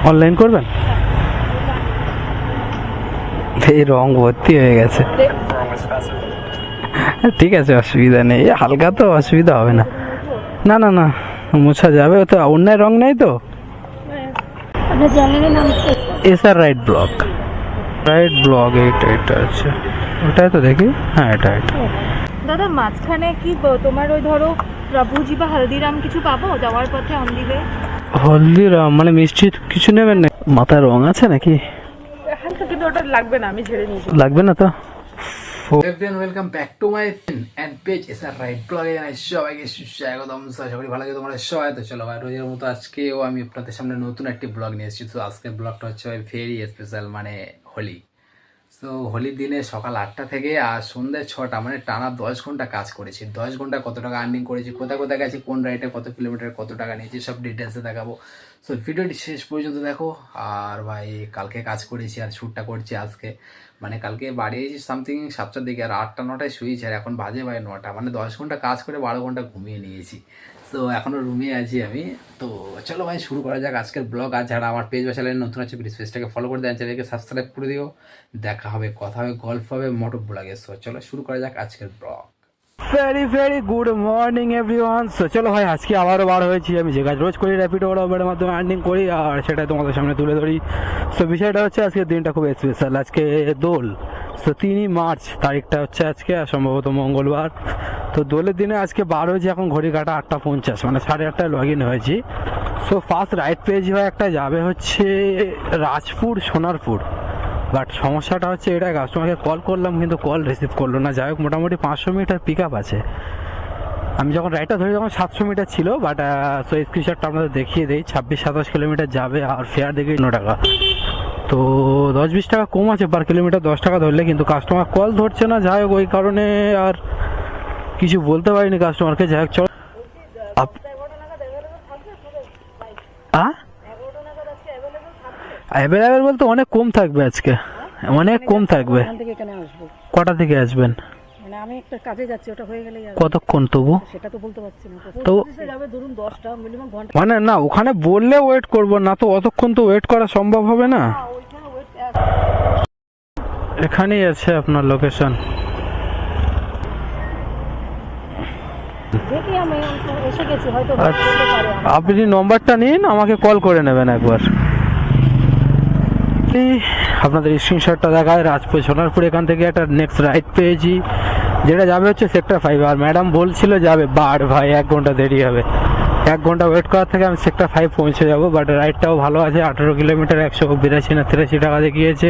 Online করবেন? এই রং ভর্তি হয়ে গেছে। ঠিক আছে, অসুবিধা নেই, হালকা তো অসুবিধা হবে না। না না না, মোছা যাবে, তো অন্যায় রং নেই তো। SR right blog, right blog, এইটা আছে, ওটাই তো দেখি। হ্যাঁ, এটা দাদা মাঝখানে কি তোমার ওই ধরো প্রভুজি বা হলদিরাম কিছু পাবো যাওয়ার পথে অন দি ওয়ে? হলদিরাম মানে মিষ্টি কিছু নেবেন না? মাথায় রং আছে নাকি? হালকা, কিন্তু ওটা লাগবে না, আমি ঝেড়ে নিয়েছি। লাগবে না তো। Everyone, welcome back to my and page SR right ব্লগে জানাই সবাইকে সুস্বাগতম। আশা করি ভালো লাগে তোমরা সবাই। তো চলো ভাই, রোজের মতো আজকেও আমি আপনাদের সামনে নতুন একটি ব্লগ নিয়ে এসেছি। তো আজকের ব্লগটা হচ্ছে ভাই ভেরি স্পেশাল, মানে হোলি। তো হোলির দিনে সকাল 8টা থেকে আর সন্ধ্যে 6টা, মানে টানা 10 ঘন্টা কাজ করেছি। 10 ঘন্টা কত টাকা আর্নিং করেছি, কোথায় কোথায় গেছি, কোন রাইডে কত কিলোমিটার কত টাকা নিয়েছি, সব ডিটেলসে দেখাবো। সো ভিডিওটি শেষ পর্যন্ত দেখো। আর ভাই কালকে কাজ করেছি আর শ্যুটটা করছি আজকে। মানে কালকে বাড়ি এসেছি সামথিং 7টার দিকে, আর 8টা-9টায় শুয়েছি, আর এখন বাজে ভাই 9টা। মানে 10 ঘন্টা কাজ করে 12 ঘন্টা ঘুমিয়ে নিয়েছি। তো এখনও রুমে আছি আমি। তো চলো ভাই শুরু করা যাক আজকের ব্লগ। আর যারা আমার পেজ বা চ্যানেলে নতুন আছে প্লিজ পেজটাকে ফলো করে দেন, চ্যানেলকে সাবস্ক্রাইব করে দিও। দেখা হবে, কথা হবে, গল্প হবে মোটর ব্লগে। সো চলো শুরু করা যাক আজকের blog. Very very good morning everyone. So চলো ভাই, আজকে আবারও বার হয়েছি। আমি যে কাজ রোজ করি, র্যাপিডো ওরা উবেরের মাধ্যমে আর্নিং করি, আর সেটা তোমাদের সামনে তুলে ধরি। সো বিষয়টা হচ্ছে আজকের দিনটা খুব স্পেশাল। আজকে দোল। সো 3ই মার্চ তারিখটা হচ্ছে আজকে, আর সম্ভবত মঙ্গলবার। তো দোলের দিনে আজকে বার হয়েছি, এখন ঘড়ি কাটা 8:50, মানে 8:30টায় লগ ইন হয়েছি। সো ফার্স্ট রাইড পেয়েছি ভাই, একটা যাবে হচ্ছে রাজপুর সোনারপুর। বাট সমস্যাটা হচ্ছে এটা, কাস্টমারকে কল করলাম কিন্তু কল রিসিভ করলো না। যাই হোক, মোটামুটি 500 মিটার পিক আপ আছে। আমি যখন রাইডটা ধরি তখন 700 মিটার ছিল, বাট সো স্ক্রিনশটটা আপনাদের দেখিয়ে দিই। 26-27 কিলোমিটার যাবে, আর ফেয়ার দেখি 9 টাকা। তো 10-20 টাকা কম আছে পার কিলোমিটার 10 টাকা ধরলে, কিন্তু কাস্টমার কল ধরছে না। যাই হোক, ওই কারণে আর কিছু বলতে পারিনি কাস্টমারকে। যাই হোক, চল অ্যাভেলেবেল বলতে অনেক কম থাকবে আজকে, অনেক কম থাকবে। কটা থেকে আসবেন? মানে আমি একটা কাজে যাচ্ছি, ওটা হয়ে গেলে কতক্ষণ তবু সেটা তো বলতে পারছি না। তো যাবে ধরুন 10টা মিনিমাম ঘন্টা। মানে না, ওখানে বললে ওয়েট করবো না, তো অতক্ষণ তো ওয়েট করা সম্ভব হবে না। এখানেই আছে আপনার লোকেশন। দেখি আমি এসে গেছি, হয়তো আপনি নম্বরটা নিন, আমাকে কল করে নেবেন একবার। আপনাদের স্ক্রিনশটটা দেখায় রাজপুর সোনারপুর, এখান থেকে একটা নেক্সট রাইড পেয়েছি, যেটা যাবে হচ্ছে সেক্টর 5। আর ম্যাডাম বলছিল যাবে, বাট ভাই 1 ঘন্টা দেরি হবে। 1 ঘন্টা ওয়েট করার থেকে আমি সেক্টর 5 পৌঁছে যাবো। বাট রাইডটাও ভালো আছে, 18 কিলোমিটার 182 না 83 টাকা দেখিয়েছে।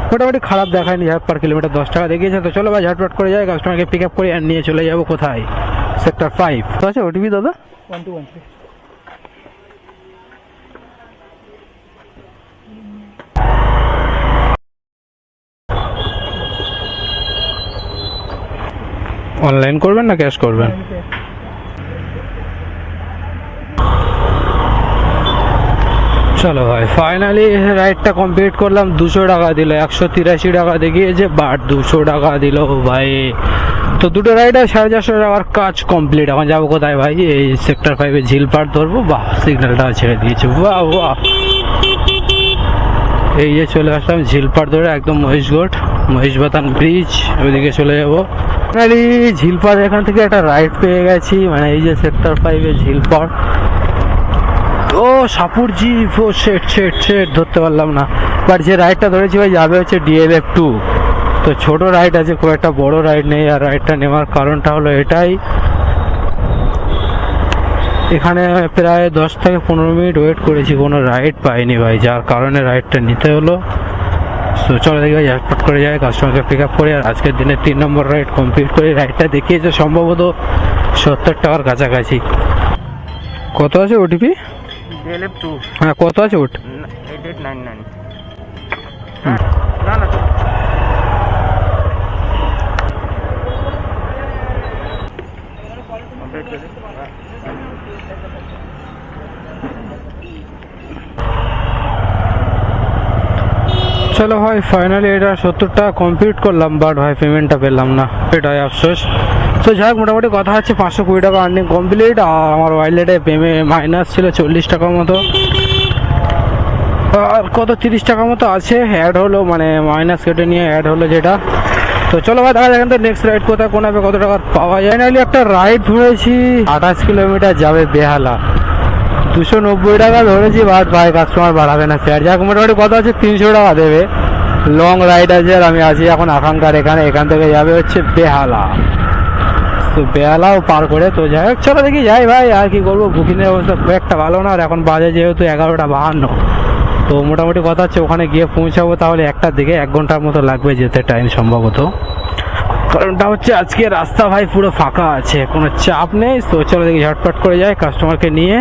মোটামুটি খারাপ দেখায়নি, পার কিলোমিটার 10 টাকা দেখিয়েছে। তো চলো ভাই ঝটপট করে যাই, কাস্টমারকে পিক আপ করে আর নিয়ে চলে যাবো কোথায়, সেক্টর 5। তো আছে ওটিপি দাদা 1213। অনলাইন করবেন না ক্যাশ করবেন? চলো ভাই, ফাইনালি রাইডটা কমপ্লিট করলাম। 200 টাকা দিল, 183 টাকা দেখিয়েছে, বাট 200 টাকা দিল ভাই। তো দুটো রাইড আর 450 টাকার কাজ কমপ্লিট। এখন যাবো কোথায় ভাই? এই সেক্টর 5-এ ঝিলপাড় ধরবো। বাহ, সিগন্যালটা ছেড়ে দিয়েছে, বাহ বাহ। এই যে চলে আসলাম ঝিলপাড় ধরে, একদম মহিষবাতান ব্রিজ, ওইদিকে চলে যাবো। ফাইনালি ঝিলপাড় এখান থেকে একটা রাইড পেয়ে গেছি, মানে এই যে সেক্টর 5-এ ঝিলপাড়। ও সাপুরজি, ও শেট ধরতে পারলাম না। বাট যে রাইডটা ধরেছি ভাই যাবে হচ্ছে DLF 2। তো ছোট রাইড আছে, খুব একটা বড় রাইড নেই। আর রাইডটা নেওয়ার কারণটা হলো এটাই, এখানে প্রায় 10 থেকে 15 মিনিট ওয়েট করেছি, কোনো রাইড পাইনি ভাই, যার কারণে রাইডটা নিতে হলো। সো চলো দেখি ভাই ঝটপট করে যায়, কাস্টমারকে পিক আপ করে আর আজকের দিনে 3 নম্বর রাইড কমপ্লিট করে। রাইডটা দেখিয়েছে সম্ভবত 70 টাকার কাছাকাছি। কত আছে ওটিপি? DLF 2। হ্যাঁ, কত আছে ওট? 8899। না চলো ভাই, ফাইনালি এটা 70 টাকা কমপ্লিট করলাম, বাট ভাই পেমেন্টটা পেলাম না, এটাই আফসোস। তো যাই হোক, মোটামুটি কথা হচ্ছে 520 টাকা আর্নিং কমপ্লিট। আর আমার ওয়ালেটে মাইনাস ছিল 40 টাকার মতো। আর কত 30 টাকা মতো আছে, অ্যাড হলো মানে মাইনাস কেটে নিয়ে অ্যাড হলো যেটা। তো চলো ভাই দেখা যাক এখান থেকে নেক্সট রাইড কোথায় কোন হবে, কত টাকা পাওয়া যায়। নাহলে একটা রাইড ধরেছি 28 কিলোমিটার যাবে বেহালা, 290 টাকা ধরেছি, বাট ভাই কাস্টমার বাড়াবে না ফেয়ার। যাক মোটামুটি কত আছে, 300 টাকা দেবে। লং রাইড আছে আর আমি আছি এখন আকাঙ্ক্ষার এখানে, এখান থেকে যাবে হচ্ছে বেহালা। তো বেহালাও পার করে তো যাই হোক, চলো দেখি যাই ভাই। আর কি করবো, বুকিংয়ের অবস্থা খুব একটা ভালো না, আর এখন বাজে যেহেতু 11:52। তো মোটামুটি কথা হচ্ছে ওখানে গিয়ে পৌঁছাবো তাহলে 1টার দিকে, 1 ঘন্টার মতো লাগবে যেতে টাইম সম্ভবত। কারণটা হচ্ছে আজকে রাস্তা ভাই পুরো ফাঁকা আছে, কোনো চাপ নেই। তো চলো দেখি ঝটপট করে যাই কাস্টমারকে নিয়ে।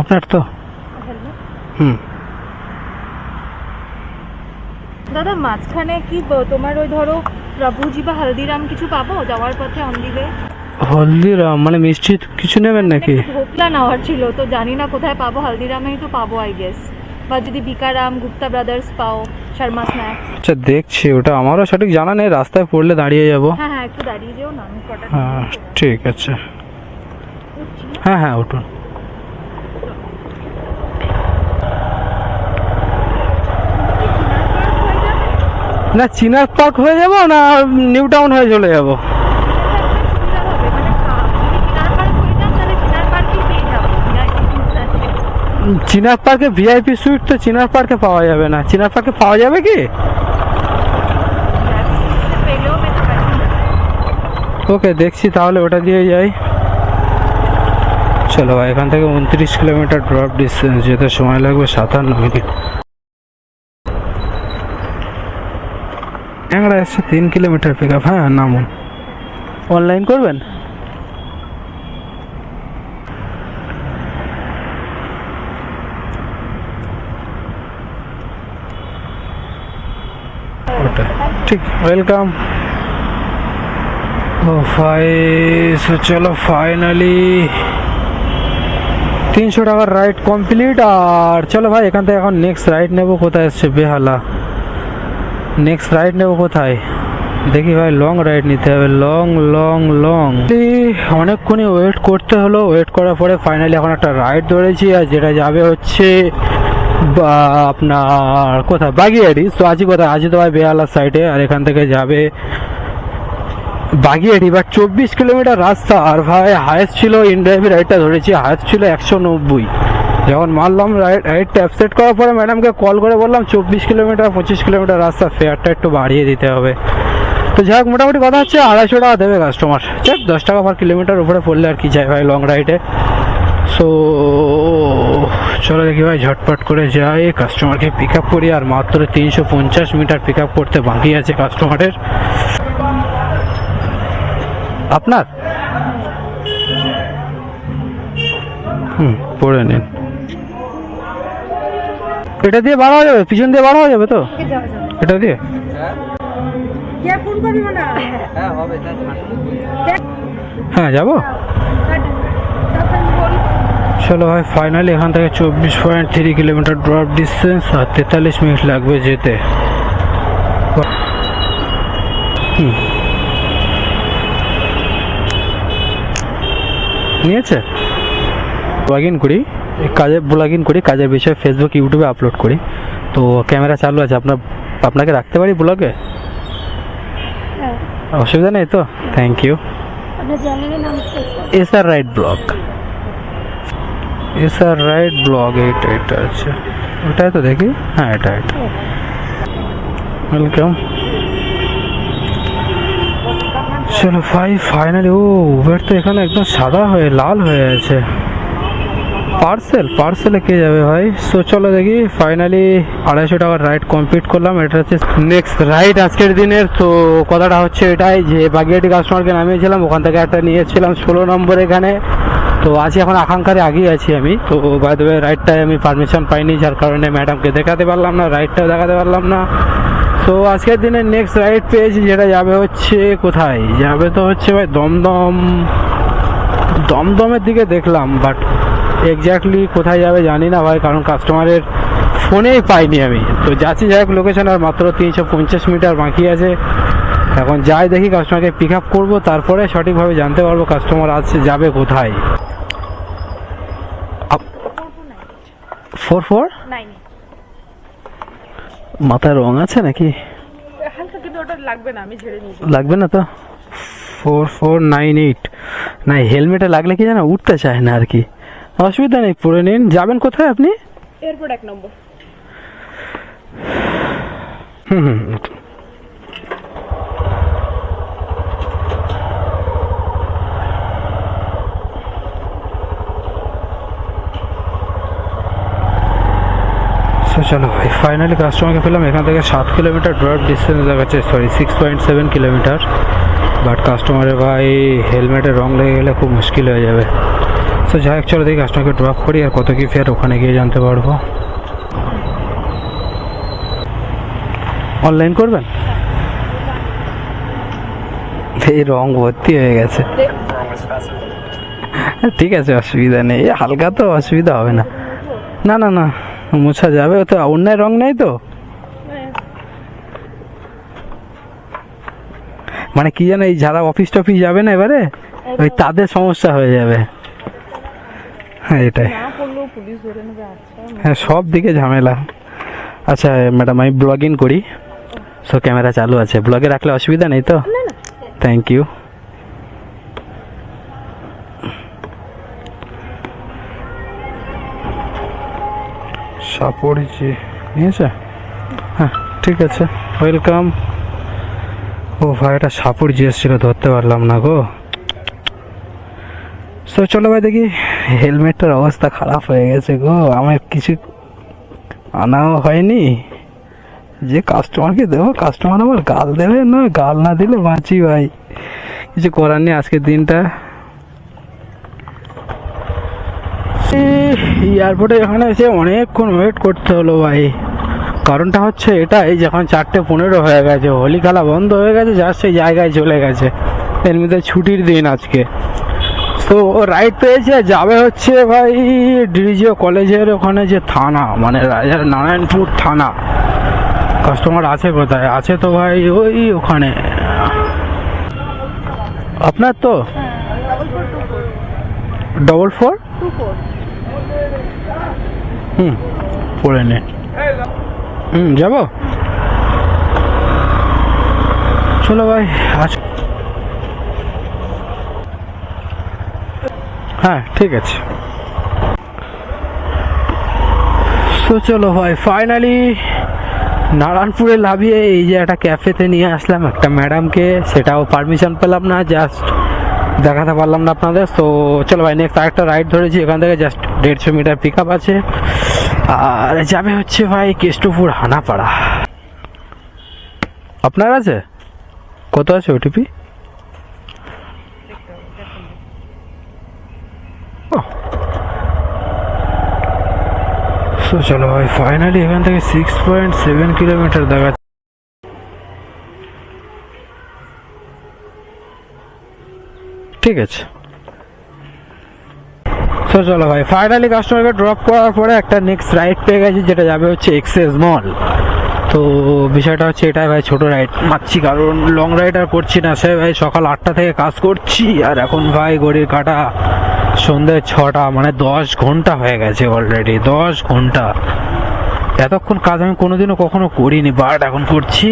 আপনার তো দাদা মাঝখানে কি তোমার ওই ধরো প্রভুজি বা হালদিরাম কিছু পাবো যাওয়ার পথে অন দি ওয়ে? হলদিরাম মানে মিষ্টি কিছু নেবেন নাকি? ঢোকলা নেওয়ার ছিল, তো জানি না কোথায় পাবো। হালদিরামেই তো পাবো আই গেস, বা যদি বিকারাম গুপ্তা ব্রাদার্স পাও, শর্মা স্ন্যাক্স। আচ্ছা দেখছি, ওটা আমারও সঠিক জানা নেই, রাস্তায় পড়লে দাঁড়িয়ে যাবো। হ্যাঁ হ্যাঁ, একটু দাঁড়িয়ে যেও না, আমি কটা হ্যাঁ ঠিক আছে, হ্যাঁ হ্যাঁ উঠুন। না চিনার পার্ক হয়ে যাব না নিউ টাউন হয়ে চলে যাব? চিনার পার্কে ভিআইপি সুইট তো চিনার পার্কে পাওয়া যাবে না, চিনার পার্কে পাওয়া যাবে কি? ওকে দেখছি তাহলে ওটা দিয়ে যাই। চলো ভাই, এখান থেকে 29 কিলোমিটার ড্রপ ডিস্টেন্স, যেতে সময় লাগবে 57 মিনিট। ট্যাংরা এসছে 3 কিলোমিটার পিক আপ। হ্যাঁ নামুন, অনলাইন করবেন? ওটা ঠিক, ওয়েলকাম। ও ভাই চলো ফাইনালি 300 টাকার রাইড কমপ্লিট। আর চলো ভাই এখান থেকে এখন নেক্সট রাইড নেবো। কোথায় এসছে বেহালা, নেক্সট রাইড নেবো কোথায় দেখি ভাই। লং রাইড নিতে হবে, লং লং লং। অনেকক্ষণই ওয়েট করতে হলো, ওয়েট করার পরে ফাইনালি এখন একটা রাইড ধরেছি, আর যেটা যাবে হচ্ছে আপনার কোথায়, বাগিয়াড়ি। তো আছি কোথায়, আছি তো ভাই বেহালার সাইডে, আর এখান থেকে যাবে বাগিয়াড়ি। বা 24 কিলোমিটার রাস্তা। আর ভাই হায়েস্ট ছিল ইনড্রাইভের রাইডটা ধরেছি, হায়েস্ট ছিল 190। যখন মারলাম রাইডটা অ্যাপসেট করার পরে ম্যাডামকে কল করে বললাম 24 কিলোমিটার 25 কিলোমিটার রাস্তা, ফেয়ারটা একটু বাড়িয়ে দিতে হবে। তো যাই হোক মোটামুটি কথা হচ্ছে 250 টাকা দেবে কাস্টমার। ঠিক 10 টাকা পার কিলোমিটার উপরে পড়লে আর কি চাই ভাই লং রাইডে। সো চলো দেখি ভাই ঝটপট করে যাই, কাস্টমারকে পিক আপ করি। আর মাত্র 350 মিটার পিক আপ করতে বাকি আছে কাস্টমারের। আপনার পড়ে নিন, এটা দিয়ে বাড়ানো যাবে, পিছন দিয়ে বাড়ানো যাবে তো এটা দিয়ে? হ্যাঁ যাবো। চলো ভাই ফাইনালি এখান থেকে 24.3 কিলোমিটার ড্রপ ডিস্টেন্স, আর 43 মিনিট লাগবে যেতে। নিয়েছে ব্লগ ইন করি, কাজে ব্লগ ইন করি, কাজের বিষয়ে ফেসবুক ইউটিউবে আপলোড করি। তো ক্যামেরা চালু আছে, আপনাকে রাখতে পারি ব্লগে? অসুবিধা নেই তো? Thank you. SR ride blog, SR ride blog, এটা আছে ওটাই তো দেখি। হ্যাঁ এটা ওয়েলকাম। চলো ভাই ফাইনালি, ও উবের তো এখানে একদম সাদা হয়ে লাল হয়ে আছে। পার্সেলে কে যাবে ভাই? সো চলো দেখি ফাইনালি 250 টাকার রাইড কমপ্লিট করলাম। এটা হচ্ছে নেক্সট রাইড আজকের দিনের। তো কথাটা হচ্ছে এটাই যে বাগিয়াটি কাস্টমারকে নামিয়েছিলাম, ওখান থেকে একটা নিয়েছিলাম 16 নম্বর এখানে। তো আছি এখন আকাঙ্ক্ষারে আগেই আছি আমি। তো বাই দ্য ওয়ে রাইডটায় আমি পারমিশন পাইনি, যার কারণে ম্যাডামকে দেখাতে পারলাম না, রাইডটাও দেখাতে পারলাম না। তো আজকের দিনে নেক্সট রাইড পেয়েছি, যেটা যাবে হচ্ছে কোথায় যাবে, তো হচ্ছে ভাই দমদমের দিকে দেখলাম, বাট এক্স্যাক্টলি কোথায় যাবে জানি না ভাই, কারণ কাস্টমারের ফোনেই পাইনি আমি। তো যাচ্ছি যাই হোক লোকেশন, আর মাত্র 350 মিটার বাকি আছে। এখন যাই দেখি কাস্টমারকে পিক আপ করবো, তারপরে সঠিকভাবে জানতে পারবো কাস্টমার আছে যাবে কোথায়। 44? 9 মাথায় রং আছে নাকি? হালকা, কিন্তু ওটা লাগবে না, আমি ঝেড়ে নিয়েছি। লাগবে না তো? 4498 না, হেলমেটে লাগলে কি জানো উঠতে চায় না আর কি। অসুবিধা নেই, পরে নিন। যাবেন কোথায় আপনি? এয়ারপোর্ট 1 নম্বর। হুম। তো চলো ভাই, ফাইনালি কাস্টমারকে পেলাম। এখান থেকে 7 কিলোমিটার ড্রপ ডিস্টেন্স দেখাচ্ছে, সরি 6.7 কিলোমিটার। বাট কাস্টমারের ভাই হেলমেটের রং লেগে গেলে খুব মুশকিল হয়ে যাবে। তো যাই হোক, চলো দেখি কাস্টমারকে ড্রপ করি, আর কত কি ফেয়ার ওখানে গিয়ে জানতে পারবো। অনলাইন করবেন? এই রং ভর্তি হয়ে গেছে। ঠিক আছে, অসুবিধা নেই, হালকা তো অসুবিধা হবে না। না না না, মোছা যাবে, তো অন্যায় রং নেই তো। মানে কি জানো, এই যারা অফিস টফিস যাবে না এবারে, ওই তাদের সমস্যা হয়ে যাবে। হ্যাঁ এটাই, হ্যাঁ সব দিকে ঝামেলা। আচ্ছা ম্যাডাম, আমি ব্লগ ইন করি, সো ক্যামেরা চালু আছে, ব্লগে রাখলে অসুবিধা নেই তো? Thank you. সাপড়িছি নিয়েছে? হ্যাঁ ঠিক আছে, ওয়েলকাম। ও ভাই, এটা সাপুর জিএস ছিল, ধরতে পারলাম না গো। তো চলো ভাই দেখি, হেলমেটটার অবস্থা খারাপ হয়ে গেছে গো, আমার কিছু আনাও হয়নি। যে কাস্টমারকে দেবো, কাস্টমার আবার গাল দেবে না, গাল না দিলে বাঁচি ভাই। কিছু করার নেই, আজকের দিনটা। এয়ারপোর্টে এখানে এসে অনেকক্ষণ ওয়েট করতে হলো ভাই। কারণটা হচ্ছে এটাই, যখন 4:15 হয়ে গেছে, হোলি খেলা বন্ধ হয়ে গেছে, যার সেই জায়গায় চলে গেছে। এর মধ্যে ছুটির দিন আজকে। তো রাইড পেয়েছে, যাবে হচ্ছে ভাই ডিরিজিও কলেজের ওখানে যে থানা, মানে রাজার নারায়ণপুর থানা। কাস্টমার আছে কোথায়? আছে তো ভাই ওই ওখানে। আপনার তো 4424? পড়ে নে। যাবো, চলো ভাই। হ্যাঁ ঠিক আছে। তো চলো ভাই, ফাইনালি নারায়ণপুরে লাভিয়ে এই যে একটা ক্যাফেতে নিয়ে আসলাম একটা ম্যাডামকে, সেটাও পারমিশন পেলাম না, জাস্ট দেখাতে পারলাম না আপনাদের। তো চলো ভাই, নেক্সট আরেকটা রাইড ধরেছি, এখান থেকে জাস্ট 150 মিটার পিক আপ আছে, আর যাবে হচ্ছে ভাই কেষ্টপুর হানাপাড়া। আপনার আছে? কত আছে ওটিপি? তো চলো ভাই, ফাইনালি এখান থেকে 6.7 কিলোমিটার দেখাচ্ছে। ঠিক আছে, তো চলো ভাই, ফাইনালি কাস্টমারকে ড্রপ করার পরে একটা নেক্সট রাইড পেয়ে গেছি, যেটা যাবে হচ্ছে এক্সেস মল। তো বিষয়টা হচ্ছে এটাই ভাই, ছোট রাইড মারছি, কারণ লং রাইড আর করছি না। সে ভাই সকাল 8টা থেকে কাজ করছি, আর এখন ভাই ঘড়ির কাটা সন্ধ্যে 6টা, মানে 10 ঘন্টা হয়ে গেছে অলরেডি, 10 ঘন্টা। এতক্ষণ কাজ আমি কোনোদিনও কখনো করিনি, বাট এখন করছি।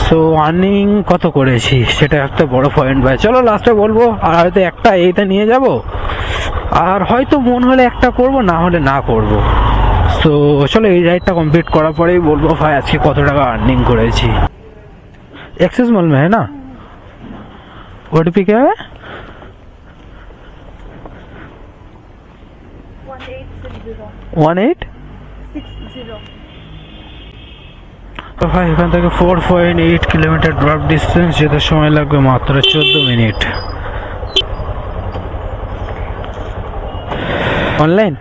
সো আর্নিং কত করেছি সেটা একটা বড় পয়েন্ট ভাই। চলো লাস্টে বলবো, আর হয়তো একটা এইটা নিয়ে যাব, আর হয়তো মন হলে একটা করব, না হলে না করব। সো চলো এই রাইডটা কমপ্লিট করার পরেই বলবো ভাই আজকে কত টাকা আর্নিং করেছি। एक्सेस मॉल में है ना? ओटीपी क्या है? 1860। তো ভাই এখান থেকে 4.8 কিলোমিটার ড্রপ ডিস্টেন্স, যেতে সময় লাগবে মাত্র 14 মিনিট। অনলাইন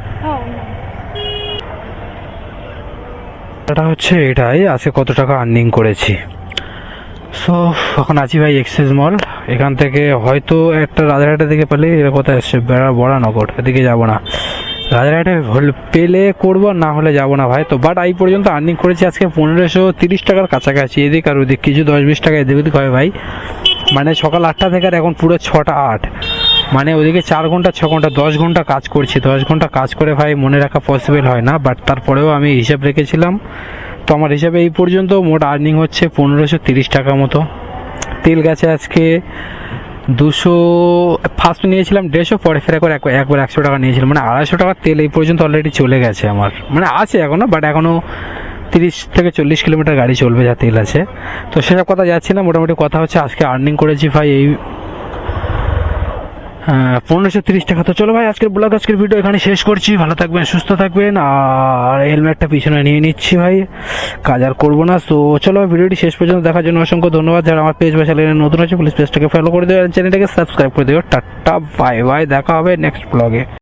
এটা হচ্ছে এটাই, আজকে কত টাকা আর্নিং করেছি। সো এখন আছি ভাই এক্সেস মল। এখান থেকে হয়তো একটা রাজারহাটের দিকে পেলে, এর কোথায় এসছে বড়ানগর, এদিকে যাবো না, রাজারহাটে পেলে করবো, না হলে যাবো না ভাই। তো বাট এই পর্যন্ত আর্নিং করেছি আজকে 1530 টাকার কাছাকাছি, এদিক আর ওদিক কিছু 10-20 টাকা এদিক ওদিক হয় ভাই। মানে সকাল 8টা থেকে আর এখন পুরো 6টা 8, মানে ওদিকে 4 ঘন্টা 6 ঘন্টা 10 ঘন্টা কাজ করছি। 10 ঘন্টা কাজ করে ভাই মনে রাখা পসিবল হয় না, বাট তারপরেও আমি হিসাব রেখেছিলাম। তো আমার হিসাবে এই পর্যন্ত মোট আর্নিং হচ্ছে 1530 টাকা মতো। তেল গেছে আজকে 200, ফার্স্ট নিয়েছিলাম 150, পরে ফের একবার 100 টাকা নিয়েছিলাম, মানে 250 টাকার তেল এই পর্যন্ত অলরেডি চলে গেছে আমার। মানে আছে এখনও, বাট এখনও 30 থেকে 40 কিলোমিটার গাড়ি চলবে যা তেল আছে। তো সেসব কথা যাচ্ছি না, মোটামুটি কথা হচ্ছে আজকে আর্নিং করেছি ভাই এই 1530 টাকা। তো চলো ভাই আজকের ব্লগ, আজকের ভিডিও এখানে শেষ করছি। ভালো থাকবেন, সুস্থ থাকবেন, আর হেলমেটটা পিছনে নিয়ে নিচ্ছি ভাই, কাজ আর করবো না। সো চলো ভিডিওটি শেষ পর্যন্ত দেখার জন্য অসংখ্য ধন্যবাদ। যারা আমার পেজ বা চ্যানেলে নতুন আছে প্লিজ পেজটাকে ফলো করে দেবেন, চ্যানেলটাকে সাবস্ক্রাইব করে দেবেন। টাটা বাই বাই, দেখা হবে নেক্সট ব্লগে।